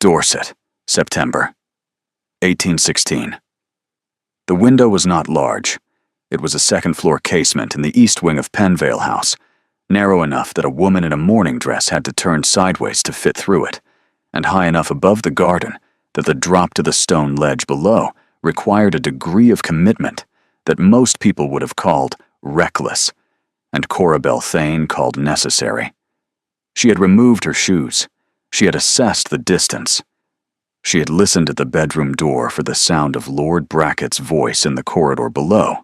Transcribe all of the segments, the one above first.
Dorset, September, 1816. The window was not large. It was a second-floor casement in the east wing of Penvale House, narrow enough that a woman in a morning dress had to turn sideways to fit through it, and high enough above the garden that the drop to the stone ledge below required a degree of commitment that most people would have called reckless, and Corabel Thane called necessary. She had removed her shoes. She had assessed the distance. She had listened at the bedroom door for the sound of Lord Bracket's voice in the corridor below,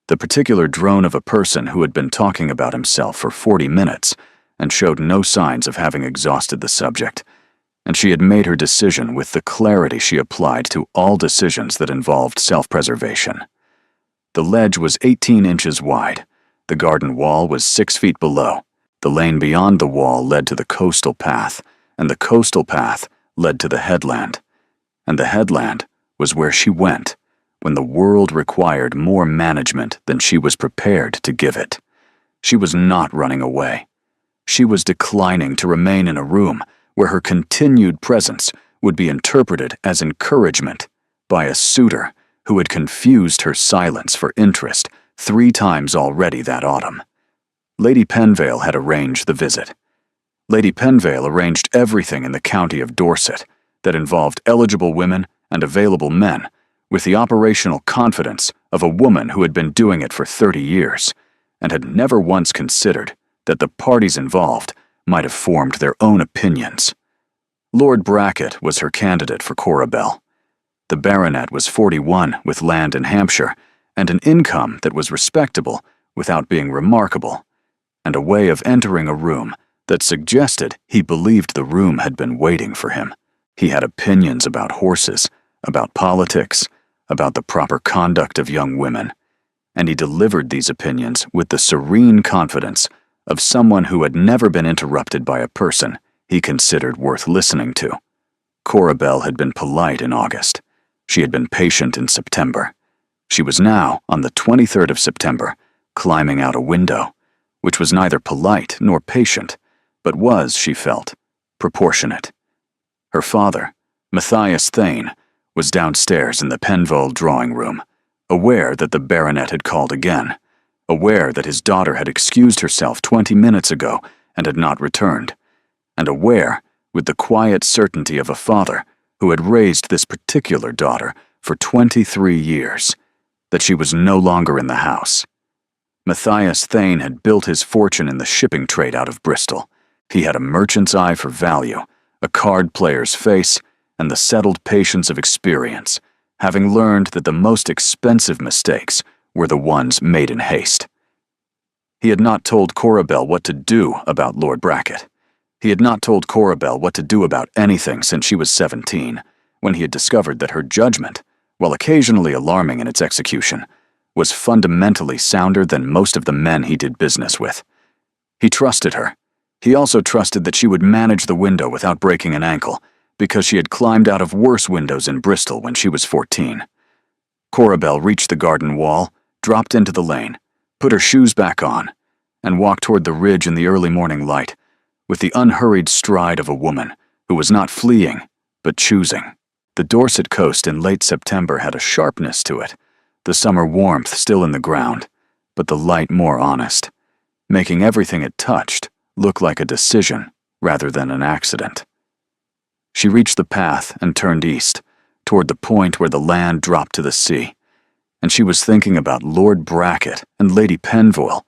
the particular drone of a person who had been talking about himself for 40 minutes and showed no signs of having exhausted the subject, and she had made her decision with the clarity she applied to all decisions that involved self-preservation. The ledge was 18 inches wide. The garden wall was 6 feet below. The lane beyond the wall led to the coastal path, and the coastal path led to the headland. And the headland was where she went when the world required more management than she was prepared to give it. She was not running away. She was declining to remain in a room where her continued presence would be interpreted as encouragement by a suitor who had confused her silence for interest 3 times already that autumn. Lady Penvale had arranged the visit. Lady Penvale arranged everything in the county of Dorset that involved eligible women and available men with the operational confidence of a woman who had been doing it for 30 years and had never once considered that the parties involved might have formed their own opinions. Lord Bracket was her candidate for Corabel. The baronet was 41 with land in Hampshire and an income that was respectable without being remarkable, and a way of entering a room that suggested he believed the room had been waiting for him. He had opinions about horses, about politics, about the proper conduct of young women, and he delivered these opinions with the serene confidence of someone who had never been interrupted by a person he considered worth listening to. Corabel had been polite in August. She had been patient in September. She was now, on the 23rd of September, climbing out a window, which was neither polite nor patient, but was, she felt, proportionate. Her father, Matthias Thane, was downstairs in the Penvale drawing-room, aware that the baronet had called again, aware that his daughter had excused herself 20 minutes ago and had not returned, and aware, with the quiet certainty of a father who had raised this particular daughter for 23 years, that she was no longer in the house. Matthias Thane had built his fortune in the shipping trade out of Bristol. He had a merchant's eye for value, a card player's face, and the settled patience of experience, having learned that the most expensive mistakes were the ones made in haste. He had not told Corabel what to do about Lord Bracket. He had not told Corabel what to do about anything since she was 17, when he had discovered that her judgment, while occasionally alarming in its execution, was fundamentally sounder than most of the men he did business with. He trusted her. He also trusted that she would manage the window without breaking an ankle, because she had climbed out of worse windows in Bristol when she was 14. Corabel reached the garden wall, dropped into the lane, put her shoes back on, and walked toward the ridge in the early morning light, with the unhurried stride of a woman who was not fleeing, but choosing. The Dorset coast in late September had a sharpness to it, the summer warmth still in the ground, but the light more honest, making everything it touched look like a decision rather than an accident. She reached the path and turned east, toward the point where the land dropped to the sea, and she was thinking about Lord Bracket and Lady Penvale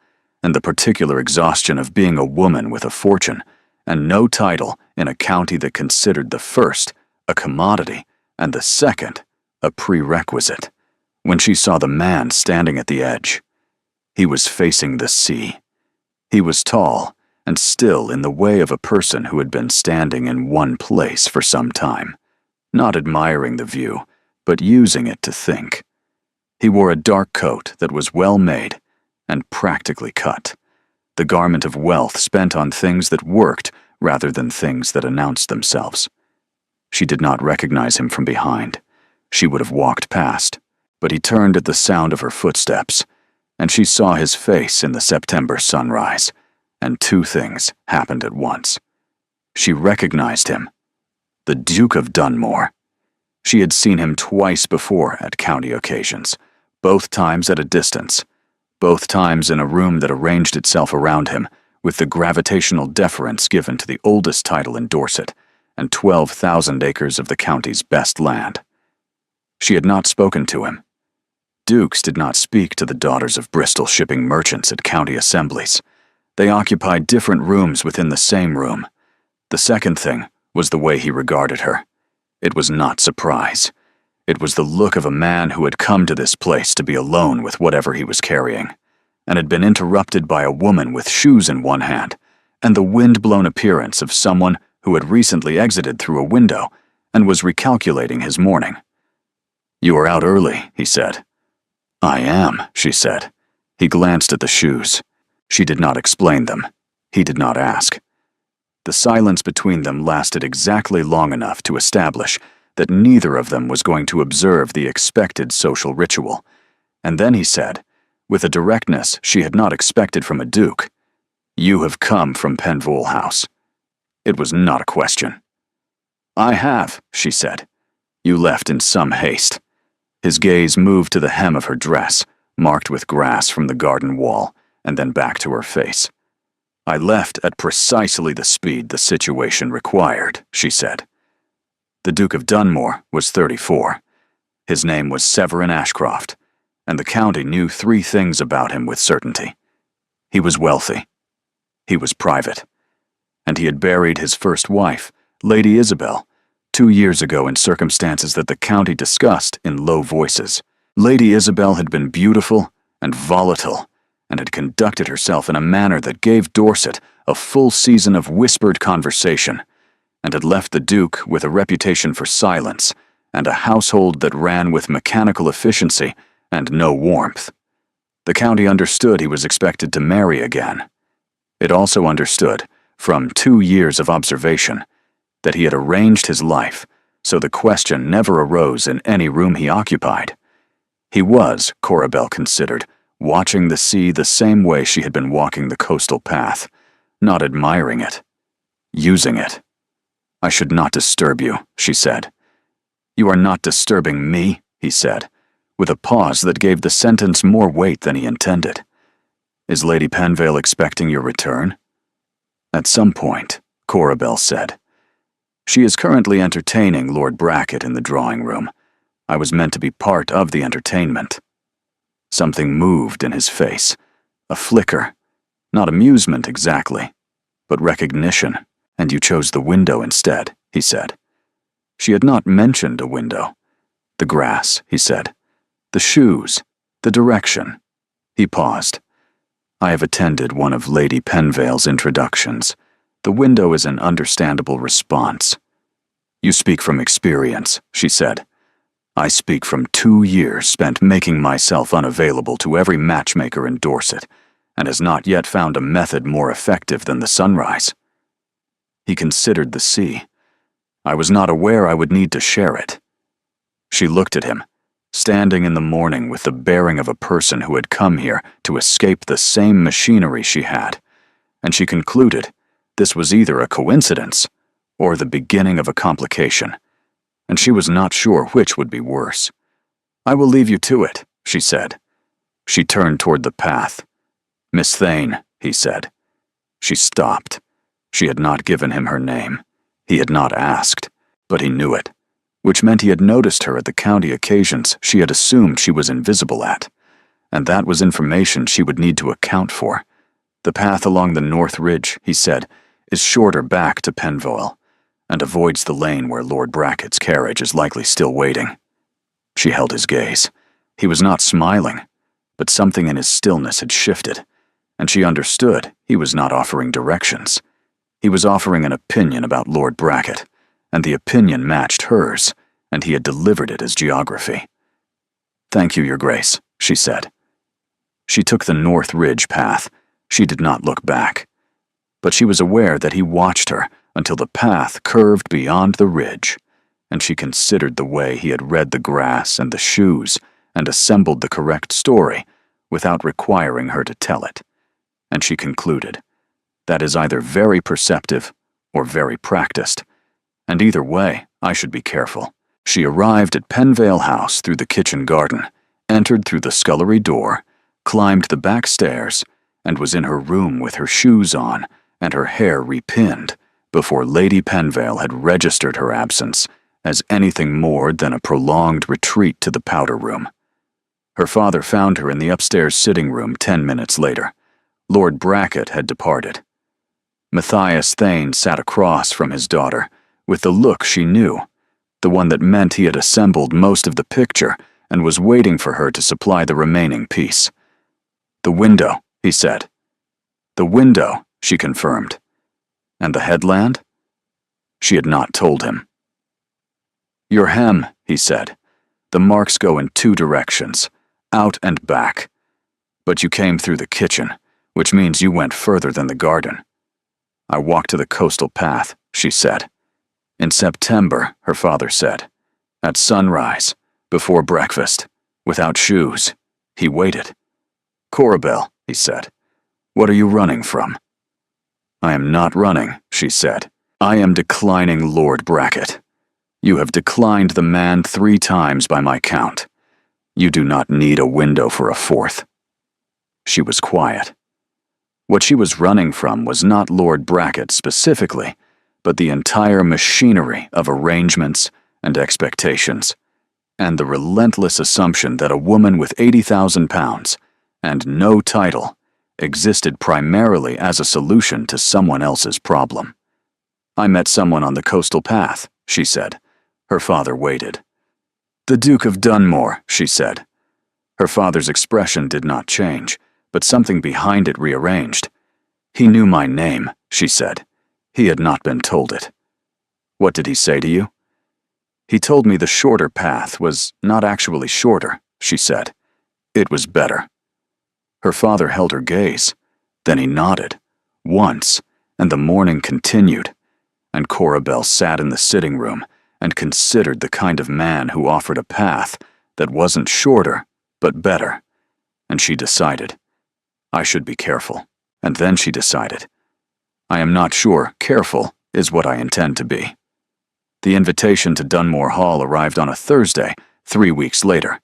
and the particular exhaustion of being a woman with a fortune and no title in a county that considered the first a commodity and the second a prerequisite, when she saw the man standing at the edge. He was facing the sea. He was tall and still in the way of a person who had been standing in one place for some time, not admiring the view, but using it to think. He wore a dark coat that was well made and practically cut, the garment of wealth spent on things that worked rather than things that announced themselves. She did not recognize him from behind. She would have walked past, but he turned at the sound of her footsteps, and she saw his face in the September sunrise, and 2 things happened at once. She recognized him, The Duke of Dunmore. She had seen him twice before at county occasions, both times at a distance, both times in a room that arranged itself around him with the gravitational deference given to the oldest title in Dorset and 12,000 acres of the county's best land. She had not spoken to him. Dukes did not speak to the daughters of Bristol shipping merchants at county assemblies. They occupied different rooms within the same room. The second thing was the way he regarded her. It was not surprise. It was the look of a man who had come to this place to be alone with whatever he was carrying, and had been interrupted by a woman with shoes in one hand, and the wind-blown appearance of someone who had recently exited through a window and was recalculating his morning. "You are out early," he said. "I am," she said. He glanced at the shoes. She did not explain them. He did not ask. The silence between them lasted exactly long enough to establish that neither of them was going to observe the expected social ritual, and then he said, with a directness she had not expected from a duke, "You have come from Penvole House." It was not a question. "I have," she said. "You left in some haste." His gaze moved to the hem of her dress, marked with grass from the garden wall, and then back to her face. "I left at precisely the speed the situation required," she said. The Duke of Dunmore was 34. His name was Severin Ashcroft, and the county knew 3 things about him with certainty. He was wealthy. He was private. And he had buried his first wife, Lady Isabel, 2 years ago in circumstances that the county discussed in low voices. Lady Isabel had been beautiful and volatile, and had conducted herself in a manner that gave Dorset a full season of whispered conversation, and had left the Duke with a reputation for silence and a household that ran with mechanical efficiency and no warmth. The county understood he was expected to marry again. It also understood, from 2 years of observation, that he had arranged his life so the question never arose in any room he occupied. He was, Corabelle considered, watching the sea the same way she had been walking the coastal path, not admiring it, using it. "I should not disturb you," she said. "You are not disturbing me," he said, with a pause that gave the sentence more weight than he intended. "Is Lady Penvale expecting your return?" "At some point," Corabelle said. "She is currently entertaining Lord Bracket in the drawing room. I was meant to be part of the entertainment." Something moved in his face, a flicker, not amusement exactly, but recognition. "And you chose the window instead," he said. She had not mentioned a window. "The grass," he said. "The shoes, the direction." He paused. "I have attended one of Lady Penvale's introductions. The window is an understandable response." "You speak from experience," she said. "I speak from 2 years spent making myself unavailable to every matchmaker in Dorset, and has not yet found a method more effective than the sunrise." He considered the sea. "I was not aware I would need to share it." She looked at him, standing in the morning with the bearing of a person who had come here to escape the same machinery she had, and she concluded this was either a coincidence or the beginning of a complication, and she was not sure which would be worse. "I will leave you to it," she said. She turned toward the path. "Miss Thane," he said. She stopped. She had not given him her name. He had not asked, but he knew it, which meant he had noticed her at the county occasions she had assumed she was invisible at, and that was information she would need to account for. "The path along the North Ridge," he said, "is shorter back to Penvole, and avoids the lane where Lord Bracket's carriage is likely still waiting." She held his gaze. He was not smiling, but something in his stillness had shifted, and she understood he was not offering directions. He was offering an opinion about Lord Bracket, and the opinion matched hers, and he had delivered it as geography. "Thank you, Your Grace," she said. She took the North Ridge path. She did not look back, but she was aware that he watched her until the path curved beyond the ridge, and she considered the way he had read the grass and the shoes and assembled the correct story without requiring her to tell it, and she concluded, that is either very perceptive or very practiced, And either way, I should be careful. She arrived at Penvale House through the kitchen garden, entered through the scullery door, climbed the back stairs, and was in her room with her shoes on and her hair repinned before Lady Penvale had registered her absence as anything more than a prolonged retreat to the powder room. Her father found her in the upstairs sitting room 10 minutes later. Lord Brackett had departed. Matthias Thane sat across from his daughter, with the look she knew, the one that meant he had assembled most of the picture and was waiting for her to supply the remaining piece. "The window," he said. "The window," she confirmed. "And the headland?" She had not told him. "Your hem," he said. "The marks go in 2 directions, out and back. But you came through the kitchen, which means you went further than the garden." "I walked to the coastal path," she said. "In September," her father said. "At sunrise, before breakfast, without shoes." He waited. "Corabel," he said, "what are you running from?" "I am not running," she said. "I am declining Lord Brackett. You have declined the man 3 times by my count. You do not need a window for a 4th. She was quiet. What she was running from was not Lord Brackett specifically, but the entire machinery of arrangements and expectations, and the relentless assumption that a woman with £80,000 and no title existed primarily as a solution to someone else's problem. "I met someone on the coastal path," she said. Her father waited. "The Duke of Dunmore," she said. Her father's expression did not change, but something behind it rearranged. "He knew my name," she said. He had not been told it. "What did he say to you?" "He told me the shorter path was not actually shorter," she said. "It was better." Her father held her gaze. Then he nodded, once, and the morning continued, and Corabel sat in the sitting room and considered the kind of man who offered a path that wasn't shorter, but better. And she decided, I should be careful. And then she decided, I am not sure careful is what I intend to be. The invitation to Dunmore Hall arrived on a Thursday, 3 weeks later.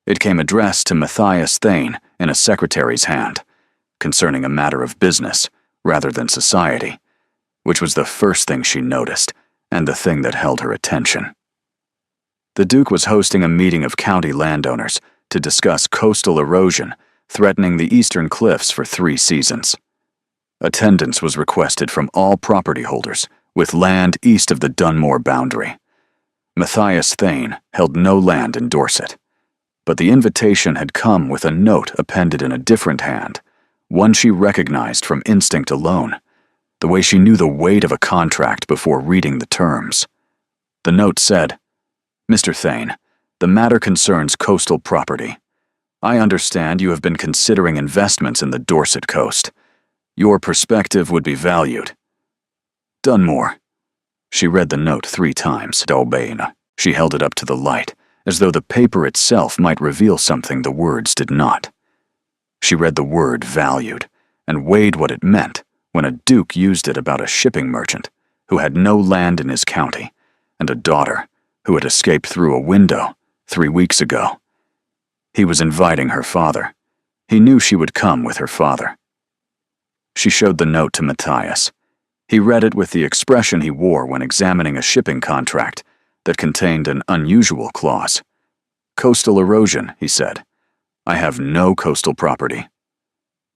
It came addressed to Matthias Thane in a secretary's hand, concerning a matter of business rather than society, which was the first thing she noticed and the thing that held her attention. The Duke was hosting a meeting of county landowners to discuss coastal erosion threatening the eastern cliffs for 3 seasons. Attendance was requested from all property holders with land east of the Dunmore boundary. Matthias Thane held no land in Dorset, but the invitation had come with a note appended in a different hand, one she recognized from instinct alone, the way she knew the weight of a contract before reading the terms. The note said, Mr. Thane, the matter concerns coastal property. I understand you have been considering investments in the Dorset coast. Your perspective would be valued. Dunmore. She read the note 3 times. Dalbane. She held it up to the light, as though the paper itself might reveal something the words did not. She read the word valued, and weighed what it meant when a duke used it about a shipping merchant who had no land in his county, and a daughter who had escaped through a window 3 weeks ago. He was inviting her father. He knew she would come with her father. She showed the note to Matthias. He read it with the expression he wore when examining a shipping contract that contained an unusual clause. Coastal erosion, he said. I have no coastal property.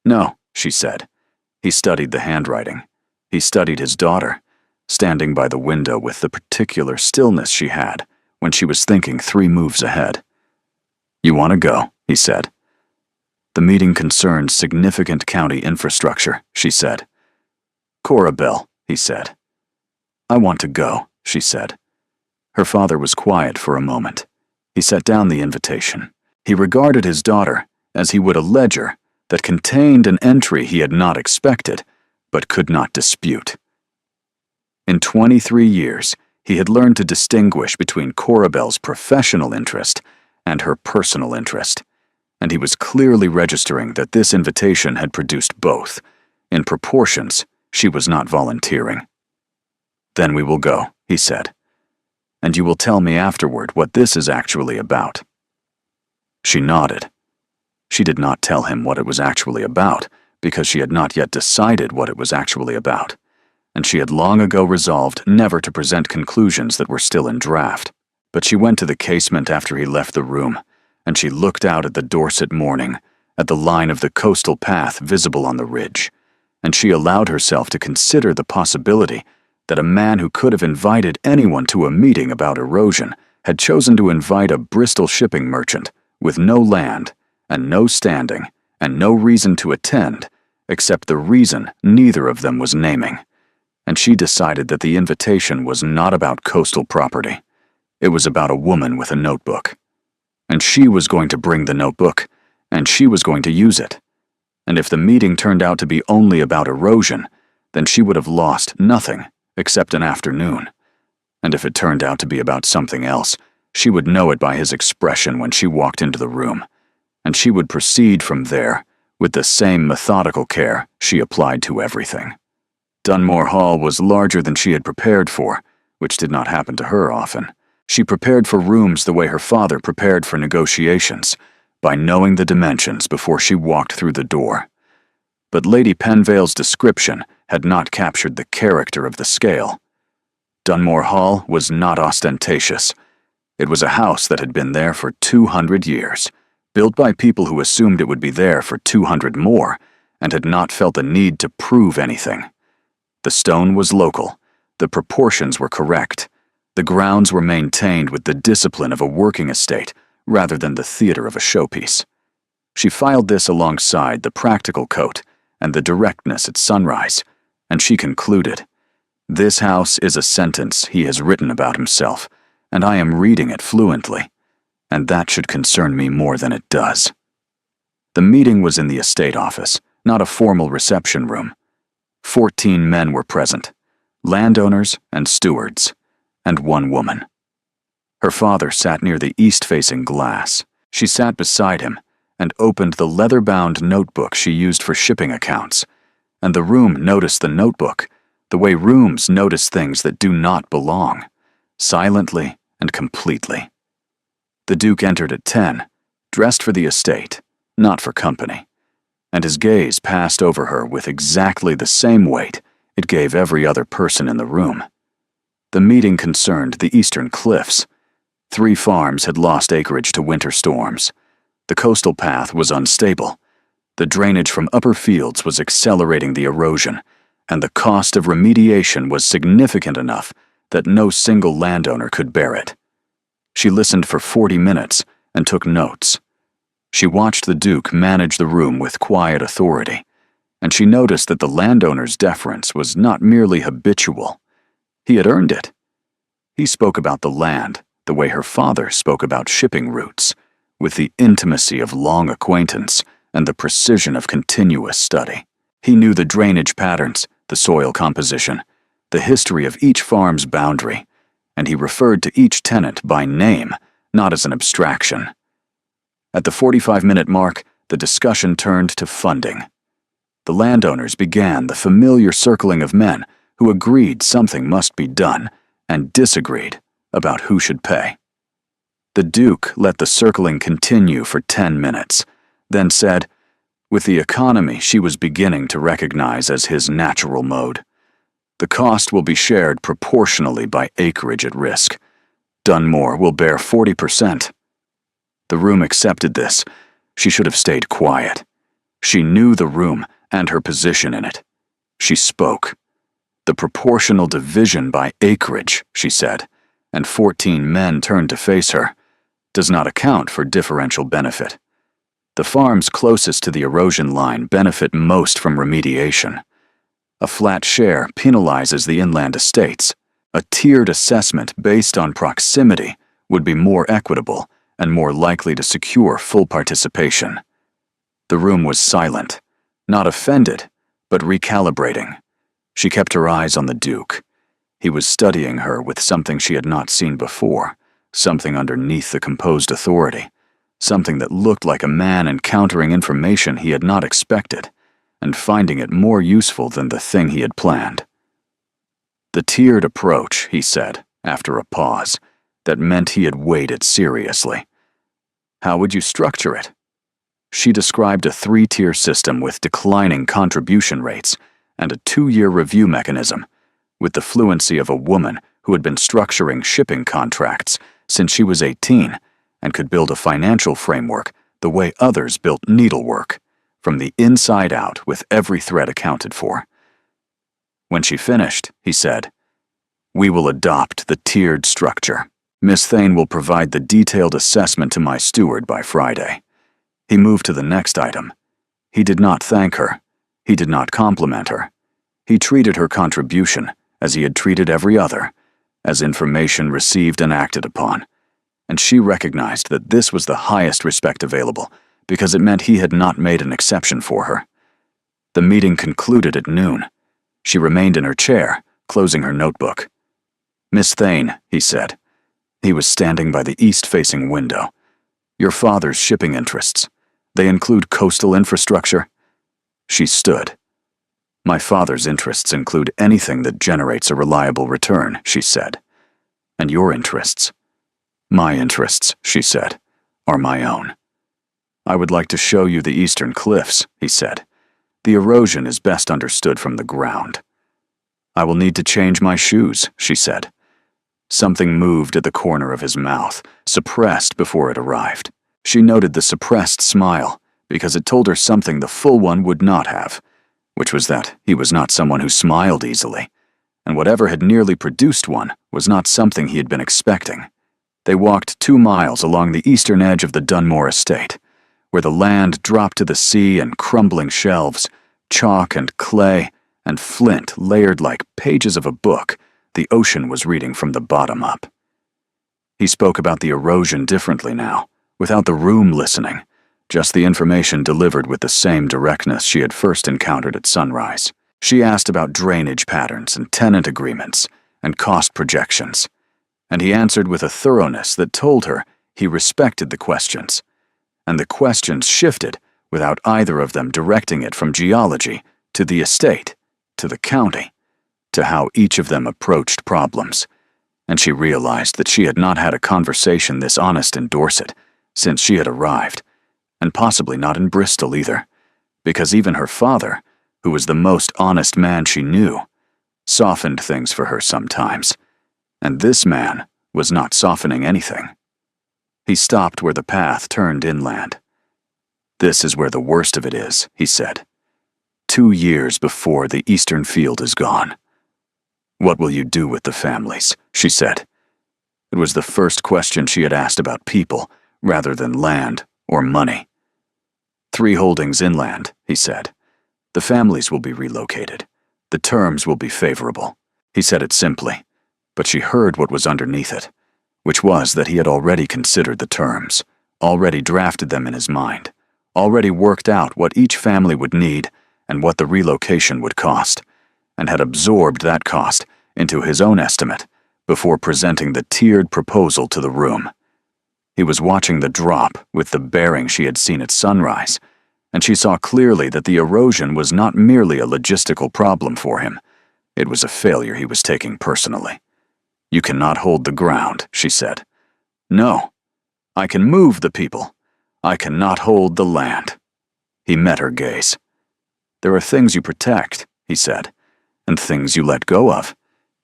No, she said. He studied the handwriting. He studied his daughter, standing by the window with the particular stillness she had when she was thinking 3 moves ahead. You want to go, he said. The meeting concerns significant county infrastructure, she said. Corabel, he said. I want to go, she said. Her father was quiet for a moment. He set down the invitation. He regarded his daughter as he would a ledger that contained an entry he had not expected, but could not dispute. In 23 years, he had learned to distinguish between Corabel's professional interest and her personal interest, and he was clearly registering that this invitation had produced both, in proportions she was not volunteering. Then we will go, he said. "And you will tell me afterward what this is actually about." She nodded. She did not tell him what it was actually about, because she had not yet decided what it was actually about, and she had long ago resolved never to present conclusions that were still in draft. But she went to the casement after he left the room, and she looked out at the Dorset morning, at the line of the coastal path visible on the ridge, and she allowed herself to consider the possibility that a man who could have invited anyone to a meeting about erosion had chosen to invite a Bristol shipping merchant with no land and no standing and no reason to attend except the reason neither of them was naming. And she decided that the invitation was not about coastal property. It was about a woman with a notebook. And she was going to bring the notebook, and she was going to use it. And if the meeting turned out to be only about erosion, then she would have lost nothing except an afternoon. And if it turned out to be about something else, she would know it by his expression when she walked into the room, and she would proceed from there with the same methodical care she applied to everything. Dunmore Hall was larger than she had prepared for, which did not happen to her often. She prepared for rooms the way her father prepared for negotiations, by knowing the dimensions before she walked through the door. But Lady Penvale's description had not captured the character of the scale. Dunmore Hall was not ostentatious. It was a house that had been there for 200 years, built by people who assumed it would be there for 200 more, and had not felt the need to prove anything. The stone was local, the proportions were correct, the grounds were maintained with the discipline of a working estate rather than the theater of a showpiece. She filed this alongside the practical coat and the directness at sunrise, and she concluded, "This house is a sentence he has written about himself, and I am reading it fluently, and that should concern me more than it does." The meeting was in the estate office, not a formal reception room. 14 men were present, landowners and stewards, and one woman. Her father sat near the east-facing glass. She sat beside him and opened the leather-bound notebook she used for shipping accounts, and the room noticed the notebook, the way rooms notice things that do not belong, silently and completely. The Duke entered at 10, dressed for the estate, not for company, and his gaze passed over her with exactly the same weight it gave every other person in the room. The meeting concerned the eastern cliffs. 3 farms had lost acreage to winter storms. The coastal path was unstable. The drainage from upper fields was accelerating the erosion, and the cost of remediation was significant enough that no single landowner could bear it. She listened for 40 minutes and took notes. She watched the Duke manage the room with quiet authority, and she noticed that the landowner's deference was not merely habitual. He had earned it. He spoke about the land the way her father spoke about shipping routes, with the intimacy of long acquaintance and the precision of continuous study. He knew the drainage patterns, the soil composition, the history of each farm's boundary, and he referred to each tenant by name, not as an abstraction. At the 45-minute mark, the discussion turned to funding. The landowners began the familiar circling of men who agreed something must be done and disagreed about who should pay. The Duke let the circling continue for 10 minutes, then said, with the economy she was beginning to recognize as his natural mode, "The cost will be shared proportionally by acreage at risk. Dunmore will bear 40%. The room accepted this. She should have stayed quiet. She knew the room and her position in it. She spoke. "The proportional division by acreage," she said, and 14 men turned to face her, "does not account for differential benefit. The farms closest to the erosion line benefit most from remediation. A flat share penalizes the inland estates. A tiered assessment based on proximity would be more equitable and more likely to secure full participation." The room was silent, not offended, but recalibrating. She kept her eyes on the Duke. He was studying her with something she had not seen before, something underneath the composed authority, something that looked like a man encountering information he had not expected, and finding it more useful than the thing he had planned. The tiered approach, he said, after a pause, that meant he had weighed it seriously. How would you structure it? She described a 3-tier system with declining contribution rates and a 2-year review mechanism, with the fluency of a woman who had been structuring shipping contracts since she was 18 and could build a financial framework the way others built needlework, from the inside out with every thread accounted for. When she finished, he said, "We will adopt the tiered structure. Miss Thane will provide the detailed assessment to my steward by Friday." He moved to the next item. He did not thank her. He did not compliment her. He treated her contribution as he had treated every other, as information received and acted upon. And she recognized that this was the highest respect available, because it meant he had not made an exception for her. The meeting concluded at noon. She remained in her chair, closing her notebook. "Miss Thane," he said. He was standing by the east-facing window. "Your father's shipping interests, they include coastal infrastructure?" She stood. "My father's interests include anything that generates a reliable return," she said. "And your interests?" "My interests," she said, "are my own." "I would like to show you the eastern cliffs," he said. "The erosion is best understood from the ground." "I will need to change my shoes," she said. Something moved at the corner of his mouth, suppressed before it arrived. She noted the suppressed smile, because it told her something the full one would not have, which was that he was not someone who smiled easily, and whatever had nearly produced one was not something he had been expecting. They walked 2 miles along the eastern edge of the Dunmore estate, where the land dropped to the sea in crumbling shelves, chalk and clay and flint layered like pages of a book the ocean was reading from the bottom up. He spoke about the erosion differently now, without the room listening, just the information delivered with the same directness she had first encountered at sunrise. She asked about drainage patterns and tenant agreements and cost projections, and he answered with a thoroughness that told her he respected the questions, and the questions shifted without either of them directing it from geology to the estate, to the county, to how each of them approached problems, and she realized that she had not had a conversation this honest in Dorset since she had arrived, and possibly not in Bristol either, because even her father, who was the most honest man she knew, softened things for her sometimes, and this man was not softening anything. He stopped where the path turned inland. "This is where the worst of it is," he said. 2 years before the eastern field is gone. "What will you do with the families?" she said. It was the first question she had asked about people, rather than land or money. 3 holdings inland," he said. "The families will be relocated. The terms will be favorable." He said it simply, but she heard what was underneath it, which was that he had already considered the terms, already drafted them in his mind, already worked out what each family would need and what the relocation would cost, and had absorbed that cost into his own estimate before presenting the tiered proposal to the room. He was watching the drop with the bearing she had seen at sunrise, and she saw clearly that the erosion was not merely a logistical problem for him. It was a failure he was taking personally. "You cannot hold the ground," she said. "No. I can move the people. I cannot hold the land." He met her gaze. "There are things you protect," he said, "and things you let go of,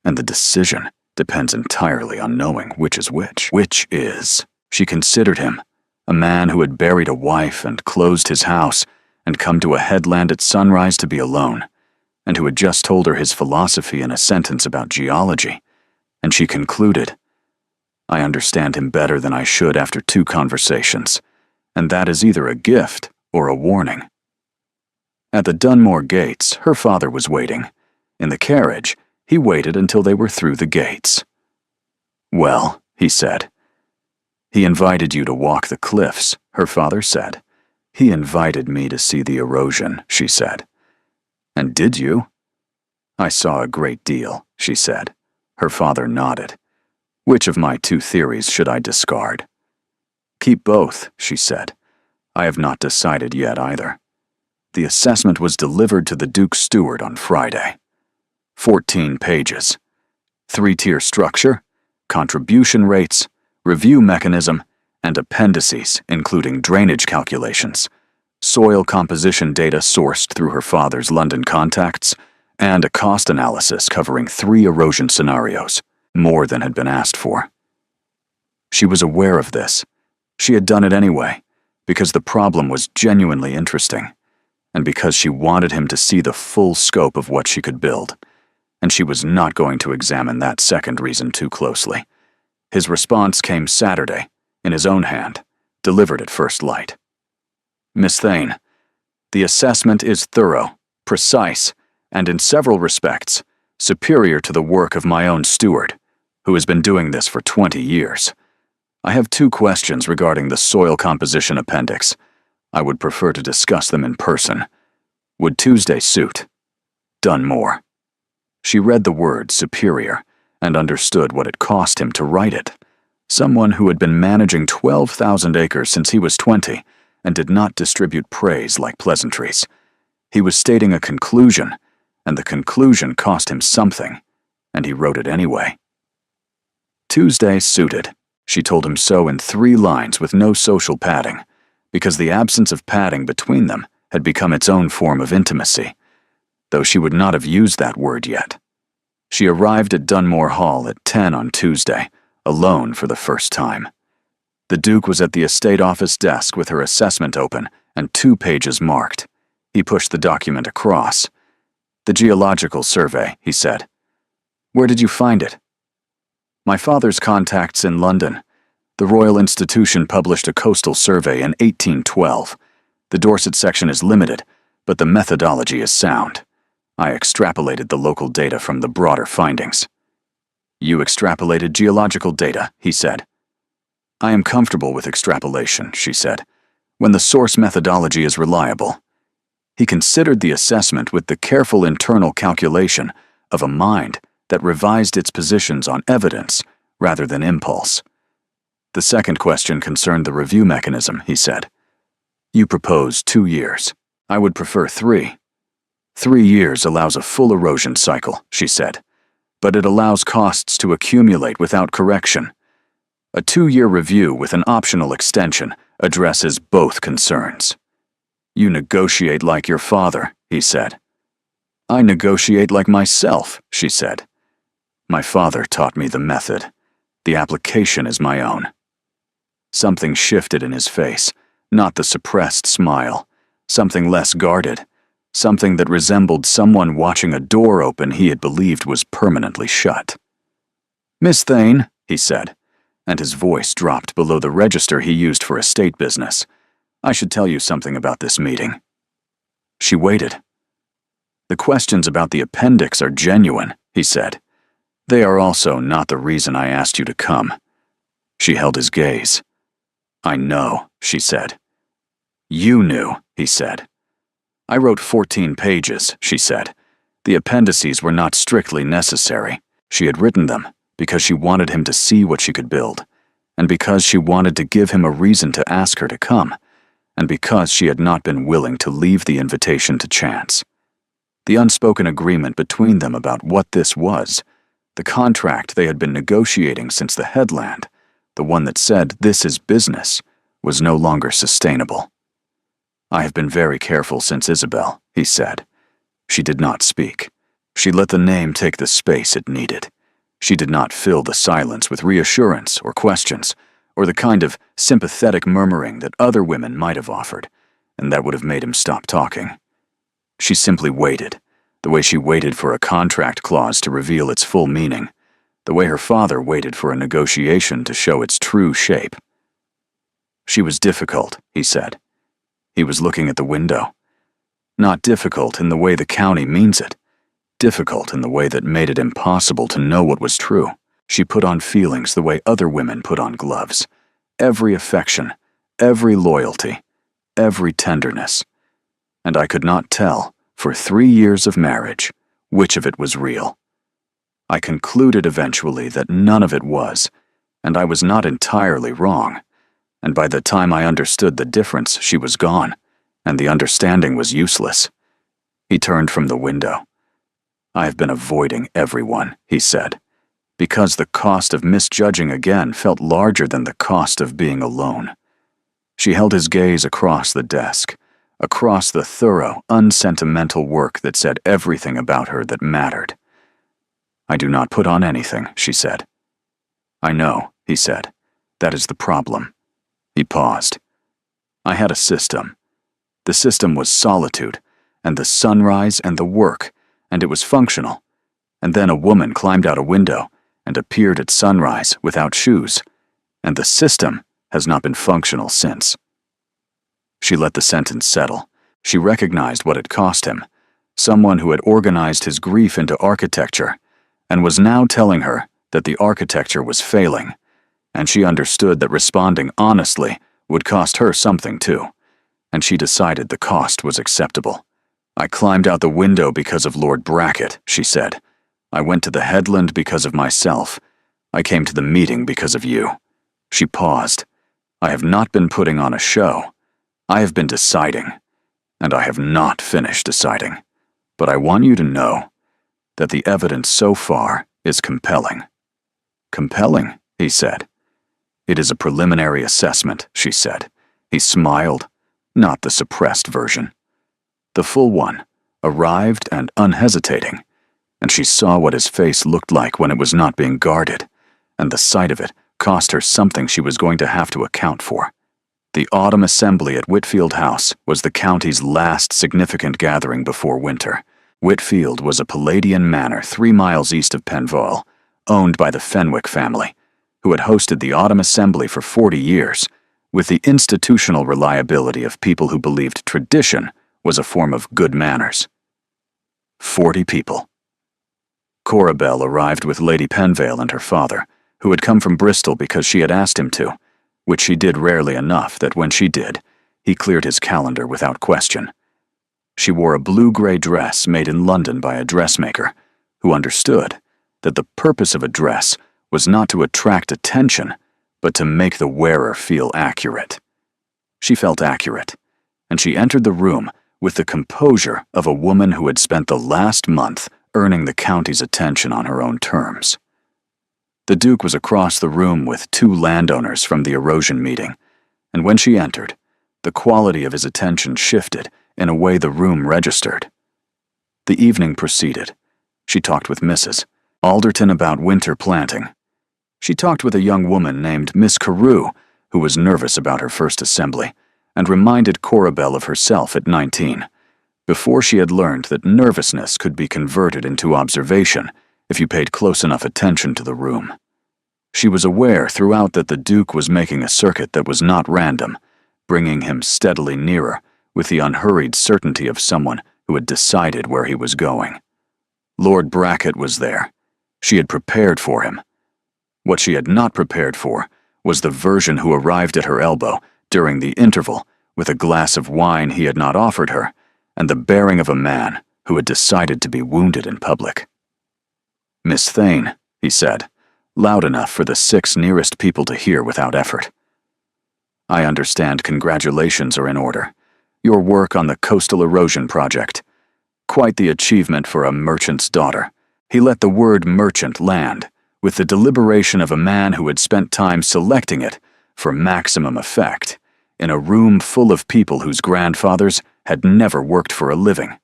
and the decision depends entirely on knowing which is which." Which is, she considered him, a man who had buried a wife and closed his house and come to a headland at sunrise to be alone, and who had just told her his philosophy in a sentence about geology, and she concluded, "I understand him better than I should after 2 conversations, and that is either a gift or a warning." At the Dunmore gates, her father was waiting. In the carriage, he waited until they were through the gates. "Well," he said. "He invited you to walk the cliffs," her father said. "He invited me to see the erosion," she said. "And did you?" "I saw a great deal," she said. Her father nodded. "Which of my 2 theories should I discard?" "Keep both," she said. "I have not decided yet either." The assessment was delivered to the Duke's steward on Friday. 14 pages. 3-tier structure, contribution rates, review mechanism, and appendices, including drainage calculations, soil composition data sourced through her father's London contacts, and a cost analysis covering 3 erosion scenarios, more than had been asked for. She was aware of this. She had done it anyway, because the problem was genuinely interesting, and because she wanted him to see the full scope of what she could build, and she was not going to examine that second reason too closely. His response came Saturday, in his own hand, delivered at first light. Miss Thane, the assessment is thorough, precise, and in several respects, superior to the work of my own steward, who has been doing this for 20 years. I have 2 questions regarding the soil composition appendix. I would prefer to discuss them in person. Would Tuesday suit? Dunmore. She read the word superior and understood what it cost him to write it. Someone who had been managing 12,000 acres since he was 20 and did not distribute praise like pleasantries. He was stating a conclusion, and the conclusion cost him something, and he wrote it anyway. Tuesday suited. She told him so in 3 lines with no social padding, because the absence of padding between them had become its own form of intimacy, though she would not have used that word yet. She arrived at Dunmore Hall at 10 on Tuesday, alone for the first time. The Duke was at the estate office desk with her assessment open and 2 pages marked. He pushed the document across. "The geological survey," he said. "Where did you find it?" "My father's contacts in London. The Royal Institution published a coastal survey in 1812. The Dorset section is limited, but the methodology is sound. I extrapolated the local data from the broader findings." "You extrapolated geological data," he said. "I am comfortable with extrapolation," she said, "when the source methodology is reliable." He considered the assessment with the careful internal calculation of a mind that revised its positions on evidence rather than impulse. "The second question concerned the review mechanism," he said. "You proposed 2 years. I would prefer 3. 3 years allows a full erosion cycle," she said, "but it allows costs to accumulate without correction. A 2-year review with an optional extension addresses both concerns." "You negotiate like your father," he said. "I negotiate like myself," she said. "My father taught me the method. The application is my own." Something shifted in his face, not the suppressed smile, something less guarded, something that resembled someone watching a door open he had believed was permanently shut. "Miss Thane," he said, and his voice dropped below the register he used for estate business. "I should tell you something about this meeting." She waited. "The questions about the appendix are genuine," he said. "They are also not the reason I asked you to come." She held his gaze. "I know," she said. "You knew," he said. "I wrote 14 pages," she said. "The appendices were not strictly necessary. She had written them because she wanted him to see what she could build, and because she wanted to give him a reason to ask her to come, and because she had not been willing to leave the invitation to chance. The unspoken agreement between them about what this was, the contract they had been negotiating since the headland, the one that said this is business, was no longer sustainable. "I have been very careful since Isabel," he said. She did not speak. She let the name take the space it needed. She did not fill the silence with reassurance or questions, or the kind of sympathetic murmuring that other women might have offered, and that would have made him stop talking. She simply waited, the way she waited for a contract clause to reveal its full meaning, the way her father waited for a negotiation to show its true shape. "She was difficult," he said. He was looking at the window. "Not difficult in the way the county means it. Difficult in the way that made it impossible to know what was true. She put on feelings the way other women put on gloves. Every affection, every loyalty, every tenderness. And I could not tell, for 3 years of marriage, which of it was real. I concluded eventually that none of it was, and I was not entirely wrong. And by the time I understood the difference, she was gone, and the understanding was useless." He turned from the window. "I have been avoiding everyone," he said. because the cost of misjudging again felt larger than the cost of being alone. She held his gaze across the desk, across the thorough, unsentimental work that said everything about her that mattered. "I do not put on anything," she said. "I know," he said. "That is the problem." He paused. "I had a system. The system was solitude, and the sunrise and the work, and it was functional. And then a woman climbed out a window and appeared at sunrise without shoes, and the system has not been functional since." She let the sentence settle. She recognized what it cost him, someone who had organized his grief into architecture, and was now telling her that the architecture was failing, and she understood that responding honestly would cost her something too, and she decided the cost was acceptable. "I climbed out the window because of Lord Brackett," she said. "I went to the headland because of myself. I came to the meeting because of you." She paused. "I have not been putting on a show. I have been deciding, and I have not finished deciding. But I want you to know that the evidence so far is compelling." "Compelling?" he said. "It is a preliminary assessment," she said. He smiled, not the suppressed version. The full one, arrived and unhesitating, and she saw what his face looked like when it was not being guarded, and the sight of it cost her something she was going to have to account for. The autumn assembly at Whitfield House was the county's last significant gathering before winter. Whitfield was a Palladian manor 3 miles east of Penval, owned by the Fenwick family, who had hosted the autumn assembly for 40 years, with the institutional reliability of people who believed tradition was a form of good manners. 40 people. Cora Bell arrived with Lady Penvale and her father, who had come from Bristol because she had asked him to, which she did rarely enough that when she did, he cleared his calendar without question. She wore a blue-gray dress made in London by a dressmaker, who understood that the purpose of a dress was not to attract attention, but to make the wearer feel accurate. She felt accurate, and she entered the room with the composure of a woman who had spent the last month earning the county's attention on her own terms. The Duke was across the room with 2 landowners from the erosion meeting, and when she entered, the quality of his attention shifted in a way the room registered. The evening proceeded. She talked with Mrs. Alderton about winter planting. She talked with a young woman named Miss Carew, who was nervous about her first assembly, and reminded Cora Bell of herself at 19, before she had learned that nervousness could be converted into observation if you paid close enough attention to the room. She was aware throughout that the Duke was making a circuit that was not random, bringing him steadily nearer with the unhurried certainty of someone who had decided where he was going. Lord Brackett was there. She had prepared for him. What she had not prepared for was the version who arrived at her elbow during the interval with a glass of wine he had not offered her, and the bearing of a man who had decided to be wounded in public. "Miss Thane," he said, loud enough for the 6 nearest people to hear without effort. "I understand congratulations are in order. Your work on the coastal erosion project. Quite the achievement for a merchant's daughter." He let the word merchant land, with the deliberation of a man who had spent time selecting it for maximum effect, in a room full of people whose grandfathers had never worked for a living.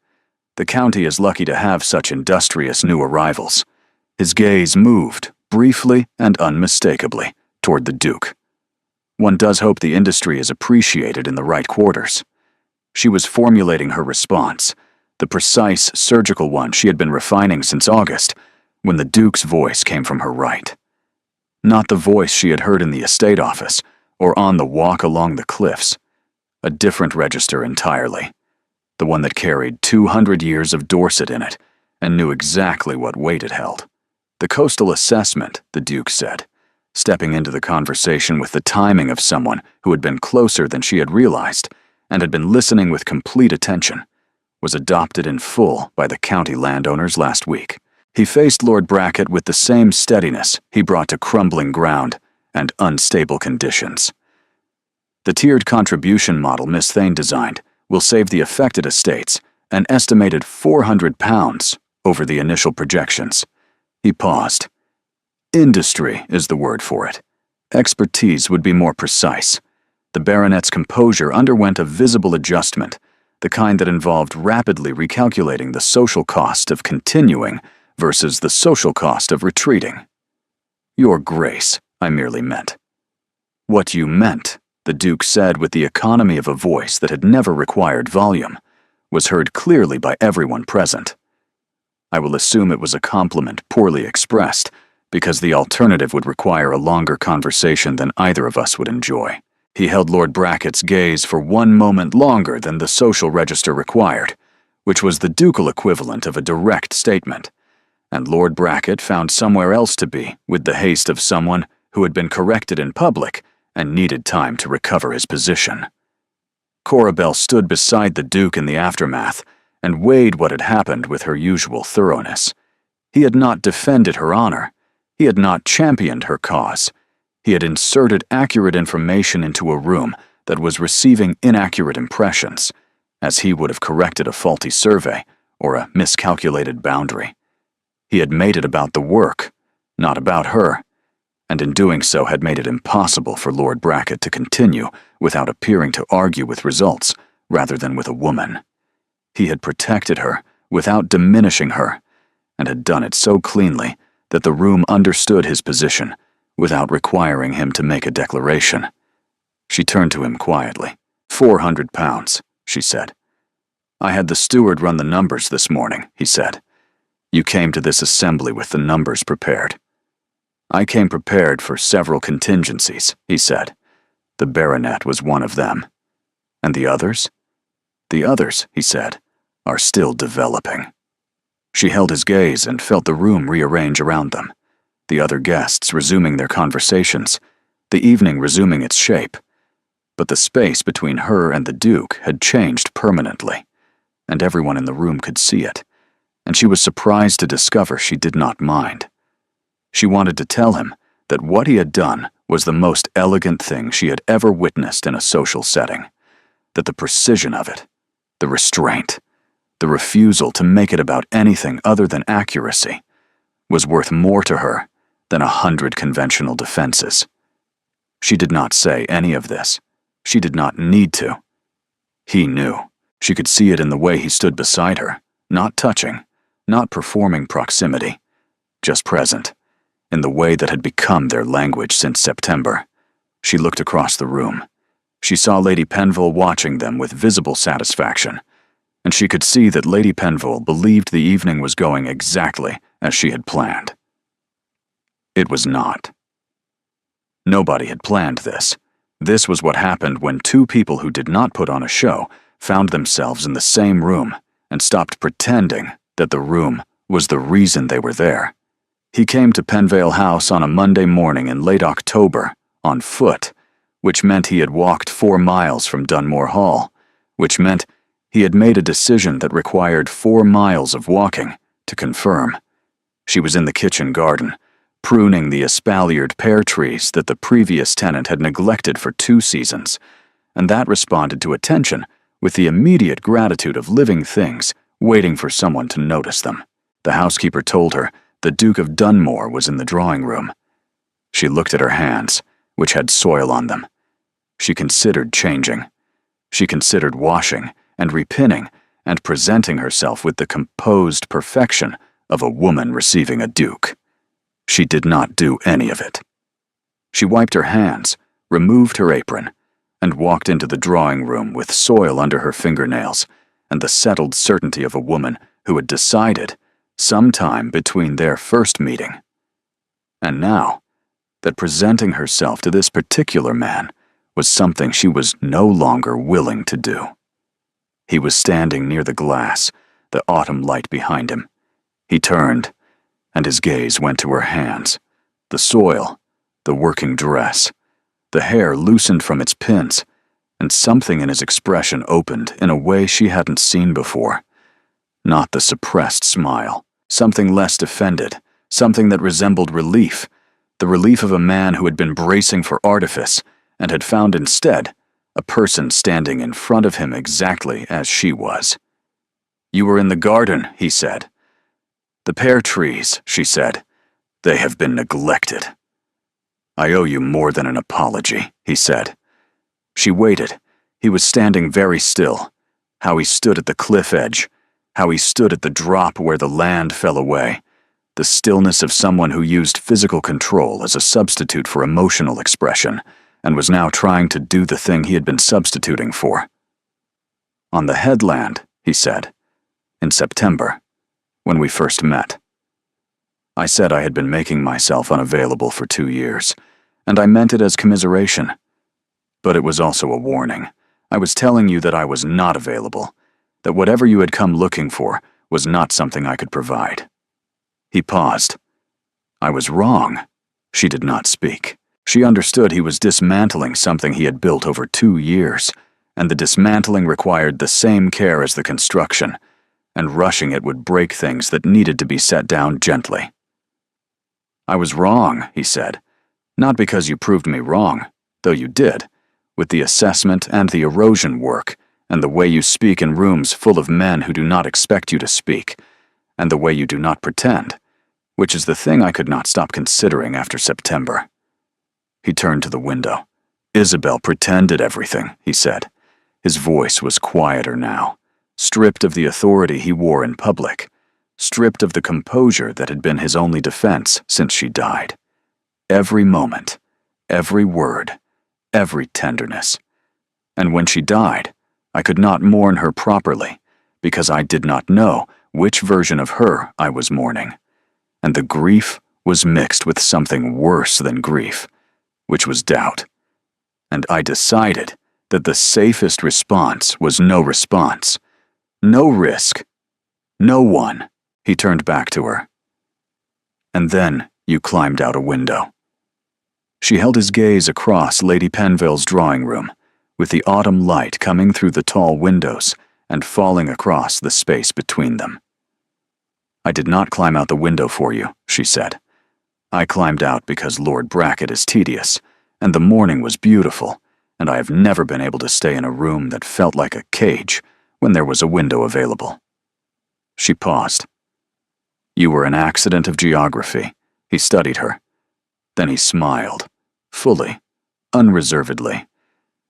The county is lucky to have such industrious new arrivals. His gaze moved, briefly and unmistakably, toward the Duke. One does hope the industry is appreciated in the right quarters. She was formulating her response, the precise, surgical one she had been refining since August, when the Duke's voice came from her right. Not the voice she had heard in the estate office, or on the walk along the cliffs. A different register entirely. The one that carried 200 years of Dorset in it, and knew exactly what weight it held. The coastal assessment, the Duke said, stepping into the conversation with the timing of someone who had been closer than she had realized, and had been listening with complete attention, was adopted in full by the county landowners last week. He faced Lord Brackett with the same steadiness he brought to crumbling ground and unstable conditions. The tiered contribution model Miss Thane designed will save the affected estates an estimated £400 over the initial projections. He paused. Industry is the word for it. Expertise would be more precise. The baronet's composure underwent a visible adjustment, the kind that involved rapidly recalculating the social cost of continuing versus the social cost of retreating. "Your Grace," I merely meant. "What you meant," the Duke said with the economy of a voice that had never required volume, was heard clearly by everyone present. I will assume it was a compliment poorly expressed, because the alternative would require a longer conversation than either of us would enjoy. He held Lord Brackett's gaze for one moment longer than the social register required, which was the ducal equivalent of a direct statement, and Lord Brackett found somewhere else to be with the haste of someone who had been corrected in public and needed time to recover his position. Cora Belle stood beside the Duke in the aftermath and weighed what had happened with her usual thoroughness. He had not defended her honor. He had not championed her cause. He had inserted accurate information into a room that was receiving inaccurate impressions, as he would have corrected a faulty survey or a miscalculated boundary. He had made it about the work, not about her, and in doing so had made it impossible for Lord Brackett to continue without appearing to argue with results rather than with a woman. He had protected her without diminishing her, and had done it so cleanly that the room understood his position without requiring him to make a declaration. She turned to him quietly. £400, she said. "I had the steward run the numbers this morning," he said. "You came to this assembly with the numbers prepared." "I came prepared for several contingencies," he said. "The baronet was one of them." "And the others?" "The others," he said, "are still developing." She held his gaze and felt the room rearrange around them, the other guests resuming their conversations, the evening resuming its shape. But the space between her and the Duke had changed permanently, and everyone in the room could see it, and she was surprised to discover she did not mind. She wanted to tell him that what he had done was the most elegant thing she had ever witnessed in a social setting, that the precision of it, the restraint, the refusal to make it about anything other than accuracy, was worth more to her than 100 conventional defenses. She did not say any of this. She did not need to. He knew. She could see it in the way he stood beside her, not touching, not performing proximity, just present, in the way that had become their language since September. She looked across the room. She saw Lady Penville watching them with visible satisfaction, and she could see that Lady Penville believed the evening was going exactly as she had planned. It was not. Nobody had planned this. This was what happened when two people who did not put on a show found themselves in the same room and stopped pretending that the room was the reason they were there. He came to Penvale House on a Monday morning in late October, on foot, which meant he had walked 4 miles from Dunmore Hall, which meant he had made a decision that required 4 miles of walking to confirm. She was in the kitchen garden, pruning the espaliered pear trees that the previous tenant had neglected for 2 seasons, and that responded to attention with the immediate gratitude of living things waiting for someone to notice them. The housekeeper told her the Duke of Dunmore was in the drawing room. She looked at her hands, which had soil on them. She considered changing. She considered washing and repinning and presenting herself with the composed perfection of a woman receiving a duke. She did not do any of it. She wiped her hands, removed her apron, and walked into the drawing room with soil under her fingernails and the settled certainty of a woman who had decided, sometime between their first meeting and now, that presenting herself to this particular man was something she was no longer willing to do. He was standing near the glass, the autumn light behind him. He turned, and his gaze went to her hands, the soil, the working dress. The hair loosened from its pins, and something in his expression opened in a way she hadn't seen before. Not the suppressed smile, something less defended, something that resembled relief, the relief of a man who had been bracing for artifice and had found instead a person standing in front of him exactly as she was. "You were in the garden," he said. "The pear trees," she said. They have been neglected. I owe you more than an apology, he said. She waited. He was standing very still. How he stood at the cliff edge. How he stood at the drop where the land fell away. The stillness of someone who used physical control as a substitute for emotional expression, and was now trying to do the thing he had been substituting for. On the headland, he said, in September, when we first met. I said I had been making myself unavailable for 2 years, and I meant it as commiseration. But it was also a warning. I was telling you that I was not available, that whatever you had come looking for was not something I could provide. He paused. I was wrong. She did not speak. She understood he was dismantling something he had built over 2 years, and the dismantling required the same care as the construction, and rushing it would break things that needed to be set down gently. I was wrong, he said, not because you proved me wrong, though you did, with the assessment and the erosion work, and the way you speak in rooms full of men who do not expect you to speak, and the way you do not pretend, which is the thing I could not stop considering after September. He turned to the window. Isabel pretended everything, he said. His voice was quieter now, stripped of the authority he wore in public, stripped of the composure that had been his only defense since she died. Every moment, every word, every tenderness. And when she died, I could not mourn her properly, because I did not know which version of her I was mourning. And the grief was mixed with something worse than grief, which was doubt. And I decided that the safest response was no response, no risk, no one. He turned back to her. And then you climbed out a window. She held his gaze across Lady Penville's drawing room, with the autumn light coming through the tall windows and falling across the space between them. I did not climb out the window for you, she said. I climbed out because Lord Brackett is tedious, and the morning was beautiful, and I have never been able to stay in a room that felt like a cage when there was a window available. She paused. You were an accident of geography. He studied her. Then he smiled, fully, unreservedly,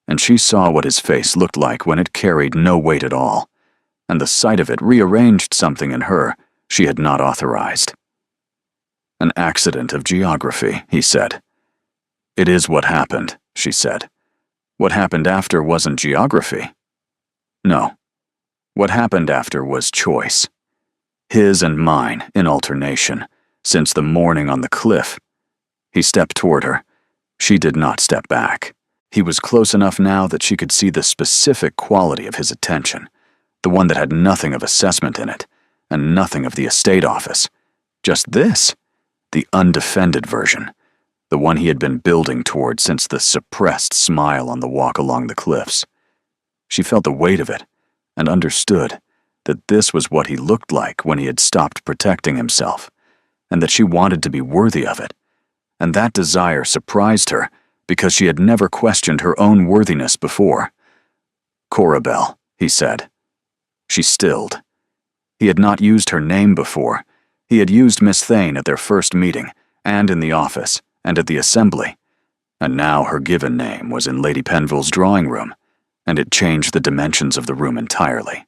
and she saw what his face looked like when it carried no weight at all, and the sight of it rearranged something in her she had not authorized. An accident of geography, he said. It is what happened, she said. What happened after wasn't geography. No. What happened after was choice. His and mine in alternation, since the morning on the cliff. He stepped toward her. She did not step back. He was close enough now that she could see the specific quality of his attention, the one that had nothing of assessment in it, and nothing of the estate office. Just this, the undefended version, the one he had been building toward since the suppressed smile on the walk along the cliffs. She felt the weight of it, and understood that this was what he looked like when he had stopped protecting himself, and that she wanted to be worthy of it, and that desire surprised her because she had never questioned her own worthiness before. Corabelle, he said. She stilled. He had not used her name before. He had used Miss Thane at their first meeting, and in the office, and at the assembly, and now her given name was in Lady Penville's drawing room, and it changed the dimensions of the room entirely.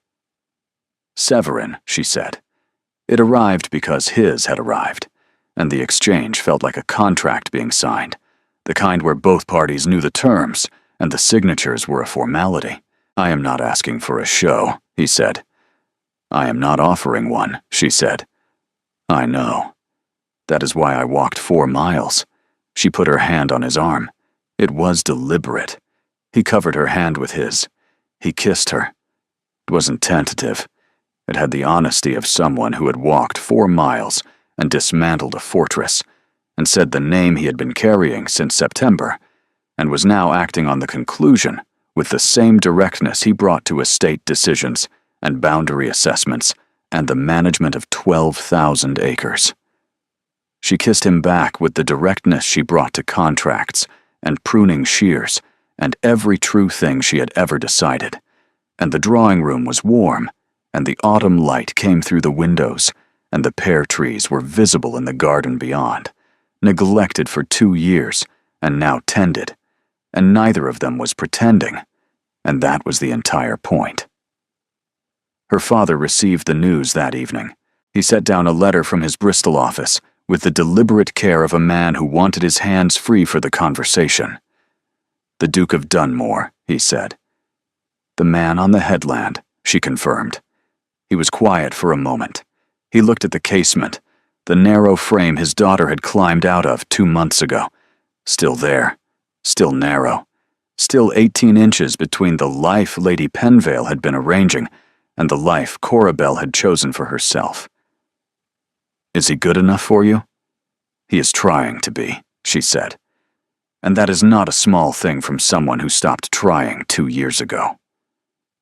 Severin, she said. It arrived because his had arrived, and the exchange felt like a contract being signed, the kind where both parties knew the terms, and the signatures were a formality. I am not asking for a show, he said. I am not offering one, she said. I know. That is why I walked 4 miles. She put her hand on his arm. It was deliberate. He covered her hand with his. He kissed her. It wasn't tentative. It had the honesty of someone who had walked 4 miles and dismantled a fortress, and said the name he had been carrying since September, and was now acting on the conclusion with the same directness he brought to estate decisions and boundary assessments and the management of 12,000 acres. She kissed him back with the directness she brought to contracts and pruning shears and every true thing she had ever decided, and the drawing room was warm, and the autumn light came through the windows, and the pear trees were visible in the garden beyond, neglected for 2 years, and now tended, and neither of them was pretending, and that was the entire point. Her father received the news that evening. He set down a letter from his Bristol office with the deliberate care of a man who wanted his hands free for the conversation. "The Duke of Dunmore," he said. "The man on the headland," she confirmed. He was quiet for a moment. He looked at the casement, the narrow frame his daughter had climbed out of 2 months ago. Still there, still narrow, still 18 inches between the life Lady Penvale had been arranging and the life Cora Belle had chosen for herself. "Is he good enough for you?" "He is trying to be," she said. "And that is not a small thing from someone who stopped trying 2 years ago."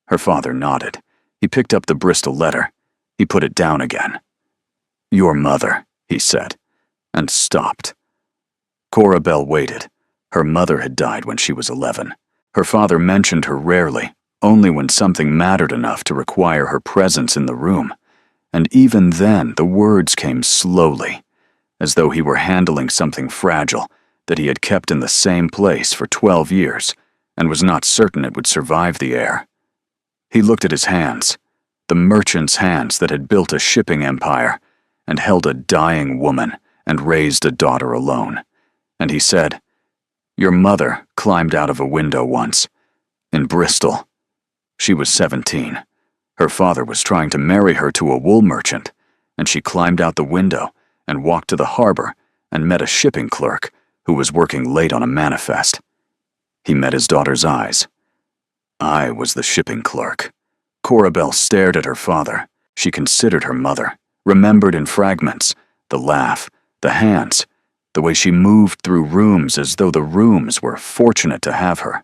Her father nodded. He picked up the Bristol letter. He put it down again. "Your mother," he said, and stopped. Cora Belle waited. Her mother had died when she was 11. Her father mentioned her rarely, only when something mattered enough to require her presence in the room. And even then, the words came slowly, as though he were handling something fragile that he had kept in the same place for 12 years and was not certain it would survive the air. He looked at his hands, the merchant's hands that had built a shipping empire and held a dying woman and raised a daughter alone. And he said, "Your mother climbed out of a window once, in Bristol. She was 17. Her father was trying to marry her to a wool merchant, and she climbed out the window and walked to the harbor and met a shipping clerk who was working late on a manifest. He met his daughter's eyes. I was the shipping clerk." Cora Belle stared at her father. She considered her mother, remembered in fragments, the laugh, the hands, the way she moved through rooms as though the rooms were fortunate to have her,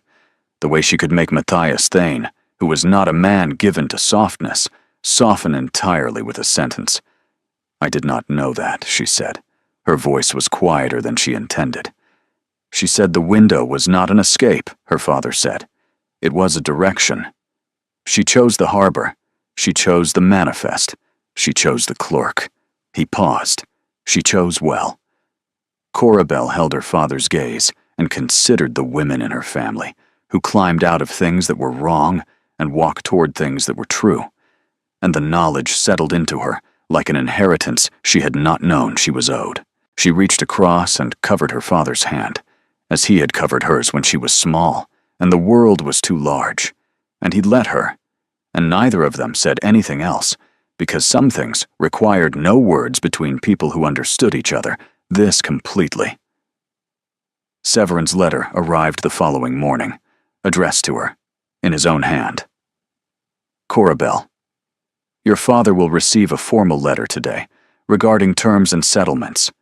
the way she could make Matthias Thane, who was not a man given to softness, soften entirely with a sentence. "I did not know that," she said. Her voice was quieter than she intended. "She said the window was not an escape," her father said. "It was a direction. She chose the harbor. She chose the manifest. She chose the clerk." He paused. "She chose well." Cora Belle held her father's gaze and considered the women in her family, who climbed out of things that were wrong and walked toward things that were true. And the knowledge settled into her like an inheritance she had not known she was owed. She reached across and covered her father's hand, as he had covered hers when she was small, and the world was too large. And he let her, and neither of them said anything else, because some things required no words between people who understood each other, this completely. Severin's letter arrived the following morning, addressed to her, in his own hand. "Cora Belle, your father will receive a formal letter today regarding terms and settlements.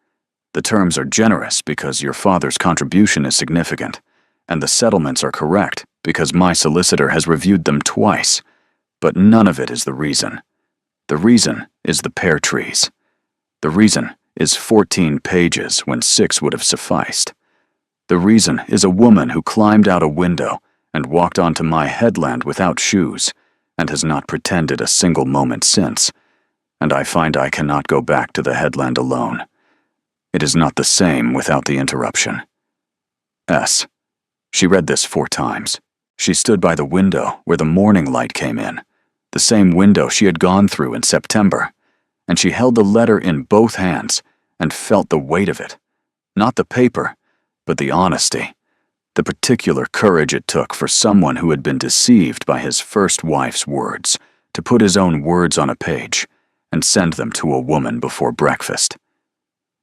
The terms are generous because your father's contribution is significant, and the settlements are correct because my solicitor has reviewed them twice, but none of it is the reason. The reason is the pear trees. The reason is 14 pages when 6 would have sufficed. The reason is a woman who climbed out a window and walked onto my headland without shoes, and has not pretended a single moment since, and I find I cannot go back to the headland alone. It is not the same without the interruption. S." She read this 4 times. She stood by the window where the morning light came in, the same window she had gone through in September, and she held the letter in both hands and felt the weight of it. Not the paper, but the honesty, the particular courage it took for someone who had been deceived by his first wife's words to put his own words on a page and send them to a woman before breakfast.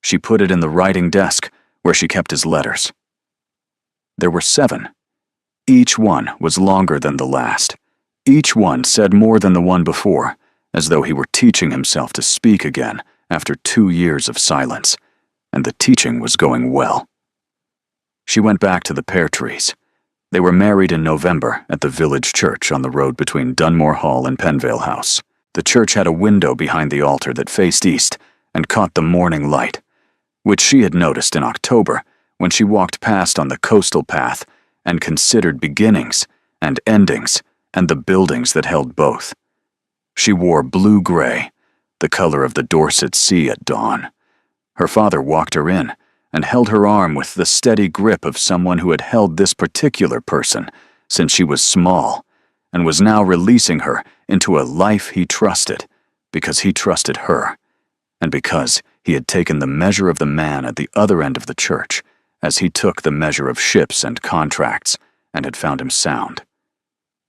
She put it in the writing desk where she kept his letters. There were 7. Each one was longer than the last. Each one said more than the one before, as though he were teaching himself to speak again after 2 years of silence, and the teaching was going well. She went back to the pear trees. They were married in November at the village church on the road between Dunmore Hall and Penvale House. The church had a window behind the altar that faced east and caught the morning light, which she had noticed in October when she walked past on the coastal path and considered beginnings and endings and the buildings that held both. She wore blue-gray, the color of the Dorset Sea at dawn. Her father walked her in, and held her arm with the steady grip of someone who had held this particular person since she was small, and was now releasing her into a life he trusted, because he trusted her, and because he had taken the measure of the man at the other end of the church, as he took the measure of ships and contracts, and had found him sound.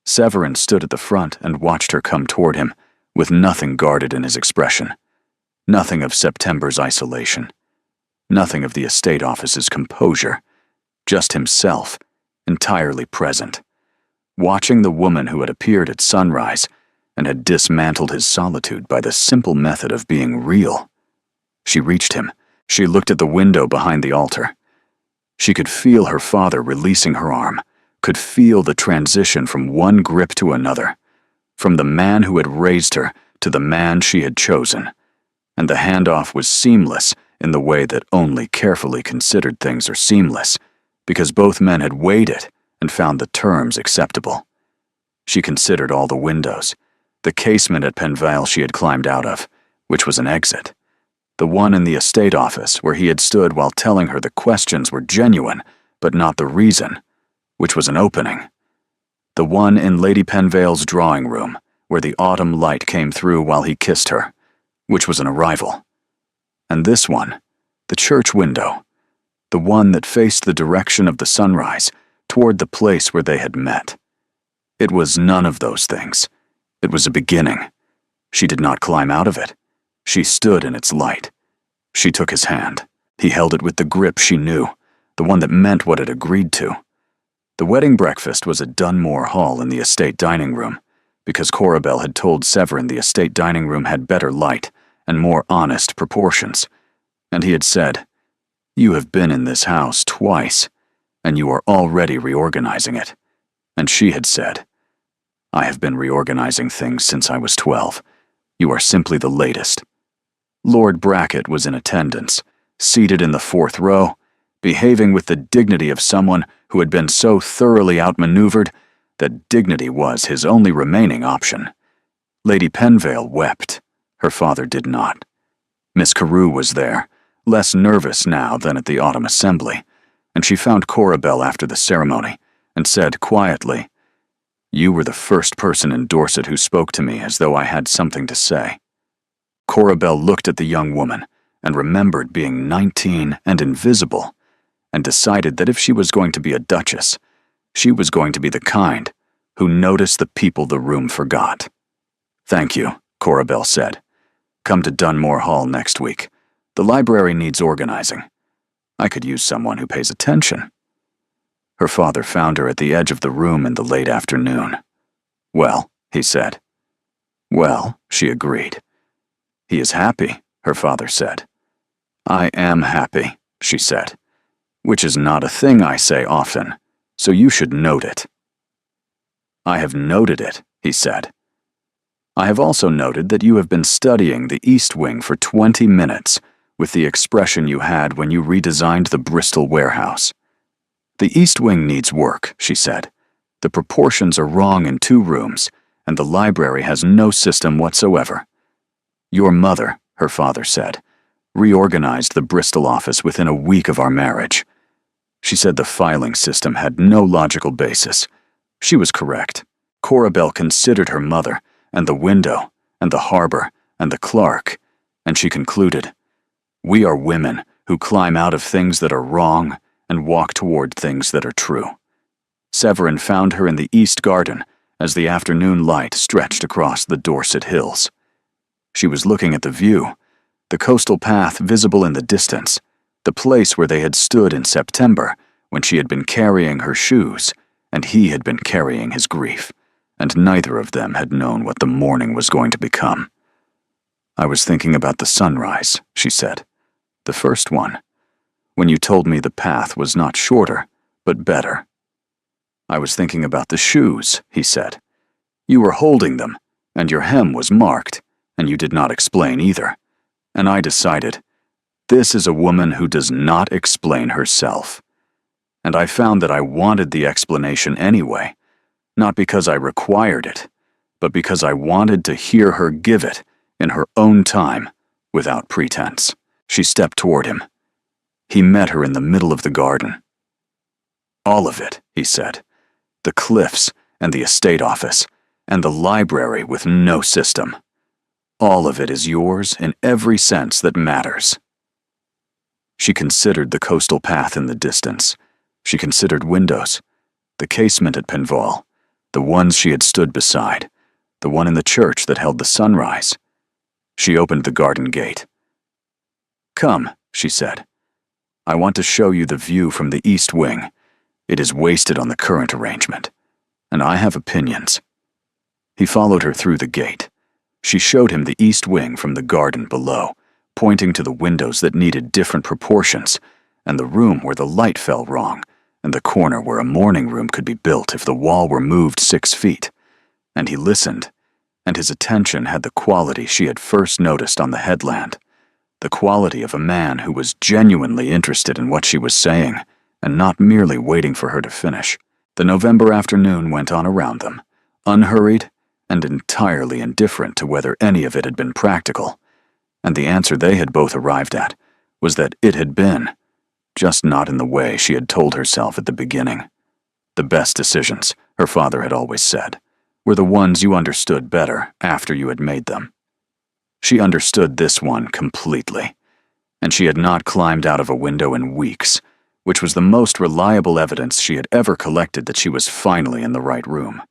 Severin stood at the front and watched her come toward him, with nothing guarded in his expression, nothing of September's isolation, nothing of the estate office's composure, just himself, entirely present, watching the woman who had appeared at sunrise and had dismantled his solitude by the simple method of being real. She reached him. She looked at the window behind the altar. She could feel her father releasing her arm, could feel the transition from one grip to another, from the man who had raised her to the man she had chosen, and the handoff was seamless in the way that only carefully considered things are seamless, because both men had weighed it and found the terms acceptable. She considered all the windows, the casement at Penvale she had climbed out of, which was an exit, the one in the estate office where he had stood while telling her the questions were genuine, but not the reason, which was an opening, the one in Lady Penvale's drawing room where the autumn light came through while he kissed her, which was an arrival, and this one, the church window, the one that faced the direction of the sunrise, toward the place where they had met. It was none of those things. It was a beginning. She did not climb out of it. She stood in its light. She took his hand. He held it with the grip she knew, the one that meant what it agreed to. The wedding breakfast was at Dunmore Hall in the estate dining room, because Corabel had told Severin the estate dining room had better light and more honest proportions, and he had said, "You have been in this house twice, and you are already reorganizing it." And she had said, "I have been reorganizing things since I was 12. You are simply the latest." Lord Brackett was in attendance, seated in the 4th row, behaving with the dignity of someone who had been so thoroughly outmaneuvered that dignity was his only remaining option. Lady Penvale wept. Her father did not. Miss Carew was there, less nervous now than at the autumn assembly, and she found Corabel after the ceremony and said quietly, "You were the first person in Dorset who spoke to me as though I had something to say." Corabel looked at the young woman and remembered being 19 and invisible, and decided that if she was going to be a duchess, she was going to be the kind who noticed the people the room forgot. "Thank you," Corabel said. "Come to Dunmore Hall next week. The library needs organizing. I could use someone who pays attention." Her father found her at the edge of the room in the late afternoon. "Well," he said. "Well," she agreed. "He is happy," her father said. "I am happy," she said, "which is not a thing I say often, so you should note it." "I have noted it," he said. "I have also noted that you have been studying the East Wing for 20 minutes with the expression you had when you redesigned the Bristol warehouse. The East Wing needs work," she said. "The proportions are wrong in 2 rooms, and the library has no system whatsoever. Your mother," her father said, "reorganized the Bristol office within a week of our marriage. She said the filing system had no logical basis. She was correct. Corabel considered her mother, and the window, and the harbor, and the clerk, and she concluded, we are women who climb out of things that are wrong and walk toward things that are true." Severin found her in the East Garden as the afternoon light stretched across the Dorset hills. She was looking at the view, the coastal path visible in the distance, the place where they had stood in September when she had been carrying her shoes and he had been carrying his grief, and neither of them had known what the morning was going to become. "I was thinking about the sunrise," she said. "The first one, when you told me the path was not shorter, but better." "I was thinking about the shoes," he said. "You were holding them, and your hem was marked, and you did not explain either. And I decided, this is a woman who does not explain herself. And I found that I wanted the explanation anyway, not because I required it, but because I wanted to hear her give it in her own time, without pretense." She stepped toward him. He met her in the middle of the garden. "All of it," he said. "The cliffs and the estate office and the library with no system. All of it is yours in every sense that matters." She considered the coastal path in the distance. She considered windows, the casement at Penval, the ones she had stood beside, the one in the church that held the sunrise. She opened the garden gate. "Come," she said. "I want to show you the view from the east wing. It is wasted on the current arrangement, and I have opinions." He followed her through the gate. She showed him the east wing from the garden below, pointing to the windows that needed different proportions, and the room where the light fell wrong, and the corner where a morning room could be built if the wall were moved 6 feet. And he listened, and his attention had the quality she had first noticed on the headland, the quality of a man who was genuinely interested in what she was saying, and not merely waiting for her to finish. The November afternoon went on around them, unhurried and entirely indifferent to whether any of it had been practical, and the answer they had both arrived at was that it had been, just not in the way she had told herself at the beginning. The best decisions, her father had always said, were the ones you understood better after you had made them. She understood this one completely, and she had not climbed out of a window in weeks, which was the most reliable evidence she had ever collected that she was finally in the right room.